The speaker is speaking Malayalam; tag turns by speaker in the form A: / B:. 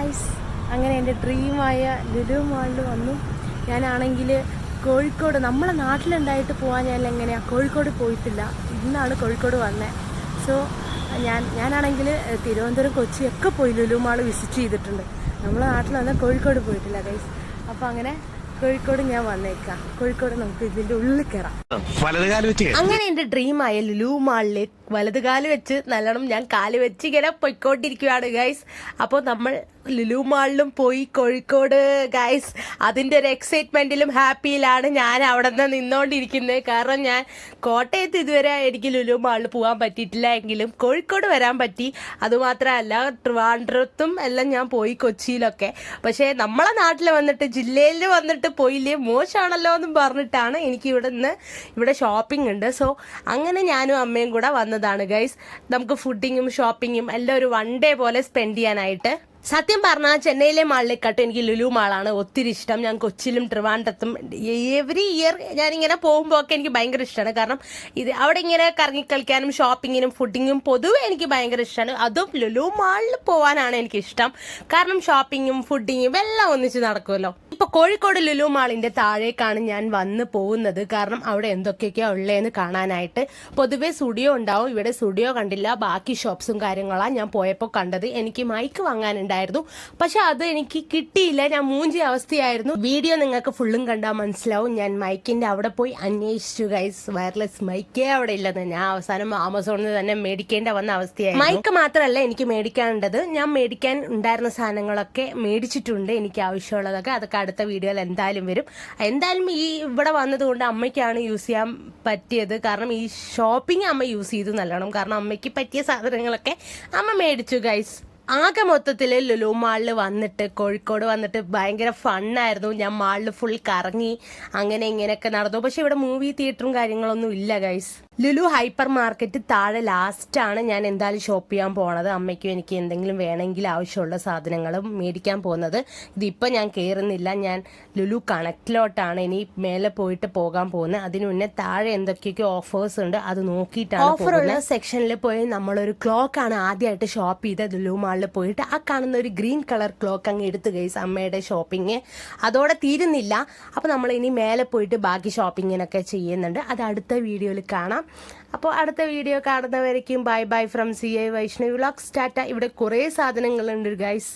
A: ഗൈസ്, അങ്ങനെ എൻ്റെ ഡ്രീമായ ലുലു മാളിൽ വന്നു. ഞാനാണെങ്കിൽ കോഴിക്കോട് നമ്മളെ നാട്ടിലുണ്ടായിട്ട് പോകാൻ ഞാൻ എങ്ങനെയാണ് കോഴിക്കോട് പോയിട്ടില്ല. ഇന്നാണ് കോഴിക്കോട് വന്നത്. സോ ഞാനാണെങ്കിൽ തിരുവനന്തപുരം കൊച്ചിയൊക്കെ പോയി ലുലു മാൾ വിസിറ്റ് ചെയ്തിട്ടുണ്ട്. നമ്മളെ നാട്ടിൽ വന്നാൽ കോഴിക്കോട് പോയിട്ടില്ല ഗൈസ്. അപ്പോൾ അങ്ങനെ കോഴിക്കോട് ഞാൻ വന്നേക്കാം. കോഴിക്കോട് നമുക്ക് ഇതിൻ്റെ ഉള്ളിൽ കയറാം. അങ്ങനെ എൻ്റെ ഡ്രീമായ ലുലു മാളിൽ വലതുകാല് വെച്ച് നല്ലോണം ഞാൻ കാല് വെച്ച് ഇങ്ങനെ പൊയ്ക്കൊണ്ടിരിക്കുകയാണ് ഗൈസ്. അപ്പോൾ നമ്മൾ ലുലു മാളിലും പോയി കോഴിക്കോട് ഗൈസ്. അതിൻ്റെ ഒരു എക്സൈറ്റ്മെൻറ്റിലും ഹാപ്പിയിലാണ് ഞാൻ അവിടെ നിന്ന് നിന്നുകൊണ്ടിരിക്കുന്നത്. കാരണം ഞാൻ കോട്ടയത്ത് ഇതുവരെ എനിക്ക് ലുലു മാളിൽ പോകാൻ പറ്റിയിട്ടില്ല എങ്കിലും കോഴിക്കോട് വരാൻ പറ്റി. അതുമാത്രമല്ല ട്രിവാൻഡ്രത്തും എല്ലാം ഞാൻ പോയി, കൊച്ചിയിലൊക്കെ. പക്ഷേ നമ്മളെ നാട്ടിൽ വന്നിട്ട് ജില്ലയിൽ വന്നിട്ട് പോയില്ലേ മോശമാണല്ലോ എന്നും പറഞ്ഞിട്ടാണ് എനിക്ക് ഇവിടെ ഷോപ്പിംഗ് ഉണ്ട്. സോ അങ്ങനെ ഞാനും അമ്മയും കൂടെ വന്നതാണ് ഗൈസ്. നമുക്ക് ഫുഡിങ്ങും ഷോപ്പിങ്ങും എല്ലാം ഒരു വൺ ഡേ പോലെ സ്പെൻഡ് ചെയ്യാനായിട്ട്. സത്യം പറഞ്ഞാൽ ചെന്നൈയിലെ മാളിലേക്കാട്ടും എനിക്ക് ലുലു മാളാണ് ഒത്തിരി ഇഷ്ടം. ഞാൻ കൊച്ചിയിലും ട്രിവാൻഡ്രത്തും എവറി ഇയർ ഞാനിങ്ങനെ പോകുമ്പോൾ ഒക്കെ എനിക്ക് ഭയങ്കര ഇഷ്ടമാണ്. കാരണം അവിടെ ഇങ്ങനെ കറങ്ങിക്കളിക്കാനും ഷോപ്പിങ്ങിനും ഫുഡിങ്ങും പൊതുവെ എനിക്ക് ഭയങ്കര ഇഷ്ടമാണ്. അതും ലുലു മാളിൽ പോകാനാണ് എനിക്കിഷ്ടം. കാരണം ഷോപ്പിങ്ങും ഫുഡിങ്ങും എല്ലാം ഒന്നിച്ച് നടക്കുമല്ലോ. ഇപ്പോൾ കോഴിക്കോട് ലുലു മാളിൻ്റെ താഴേക്കാണ് ഞാൻ വന്ന് പോകുന്നത്. കാരണം അവിടെ എന്തൊക്കെയൊക്കെയാണ് ഉള്ളതെന്ന് കാണാനായിട്ട്. പൊതുവെ സ്റ്റുഡിയോ ഉണ്ടാവും, ഇവിടെ സ്റ്റുഡിയോ കണ്ടില്ല. ബാക്കി ഷോപ്സും കാര്യങ്ങളാണ് ഞാൻ പോയപ്പോൾ കണ്ടത്. എനിക്ക് മൈക്ക് വാങ്ങാനുണ്ടായിരുന്നു, പക്ഷെ അത് എനിക്ക് കിട്ടിയില്ല. ഞാൻ മൂഞ്ചിയ അവസ്ഥയായിരുന്നു. വീഡിയോ നിങ്ങൾക്ക് ഫുള്ളും കണ്ടാൽ മനസ്സിലാവും. ഞാൻ മൈക്കിൻ്റെ അവിടെ പോയി അന്വേഷിച്ചു ഗൈസ്. വയർലെസ് മൈക്കേ അവിടെ ഇല്ലെന്ന്. ഞാൻ അവസാനം ആമസോണിൽ നിന്ന് തന്നെ മേടിക്കേണ്ട വന്ന അവസ്ഥയായിരുന്നു. മൈക്ക് മാത്രമല്ല എനിക്ക് മേടിക്കാനുള്ളത്. ഞാൻ മേടിക്കാൻ ഉണ്ടായിരുന്ന സാധനങ്ങളൊക്കെ മേടിച്ചിട്ടുണ്ട്. എനിക്ക് ആവശ്യമുള്ളതൊക്കെ അതൊക്കെ അടുത്ത വീഡിയോയിൽ എന്തായാലും വരും. എന്തായാലും ഇവിടെ വന്നതുകൊണ്ട് അമ്മയ്ക്കാണ് യൂസ് ചെയ്യാൻ പറ്റിയത്. കാരണം ഈ ഷോപ്പിംഗ് അമ്മ യൂസ് ചെയ്തു നല്ലോണം. കാരണം അമ്മയ്ക്ക് പറ്റിയ സാധനങ്ങളൊക്കെ അമ്മ മേടിച്ചു ഗൈസ്. ആകെ മൊത്തത്തിൽ ലുലു മാളിൽ വന്നിട്ട് കോഴിക്കോട് വന്നിട്ട് ഭയങ്കര ഫണ്ണായിരുന്നു. ഞാൻ മാളിൽ ഫുൾ കറങ്ങി അങ്ങനെ ഇങ്ങനെയൊക്കെ നടന്നു. പക്ഷെ ഇവിടെ മൂവി തിയേറ്ററും കാര്യങ്ങളൊന്നും ഇല്ല ഗൈസ്. ലുലു ഹൈപ്പർ മാർക്കറ്റ് താഴെ ലാസ്റ്റാണ് ഞാൻ എന്തായാലും ഷോപ്പ് ചെയ്യാൻ പോണത്. അമ്മയ്ക്കും എനിക്ക് എന്തെങ്കിലും വേണമെങ്കിൽ ആവശ്യമുള്ള സാധനങ്ങളും മേടിക്കാൻ പോകുന്നത്. ഇതിപ്പോൾ ഞാൻ കയറുന്നില്ല. ഞാൻ ലുലു കണക്റ്റിലോട്ടാണ് ഇനി മേലെ പോയിട്ട് പോകാൻ പോകുന്നത്. അതിന് മുന്നേ താഴെ എന്തൊക്കെയൊക്കെ ഓഫേഴ്സ് ഉണ്ട് അത് നോക്കിയിട്ടാണ്. ഓഫറുള്ള സെക്ഷനിൽ പോയി നമ്മളൊരു ക്ലോക്കാണ് ആദ്യമായിട്ട് ഷോപ്പ് ചെയ്തത്. ലുലു മാളിൽ പോയിട്ട് ആ കാണുന്ന ഒരു ഗ്രീൻ കളർ ക്ലോക്ക് അങ്ങ് എടുത്ത് ഗൈസ് അമ്മയുടെ ഷോപ്പിംഗ് അതോടെ തീരുന്നില്ല. അപ്പോൾ നമ്മൾ ഇനി മേലെ പോയിട്ട് ബാക്കി ഷോപ്പിങ്ങിനൊക്കെ ചെയ്യുന്നുണ്ട്. അത് അടുത്ത വീഡിയോയിൽ കാണാം. അപ്പോൾ അടുത്ത വീഡിയോ കാണുന്നവരേക്കും bye bye from CA Vaishnavi vlogs. ടാറ്റ. ഇവിടെ കുറേ സാധനങ്ങളുണ്ട് ഗൈസ്.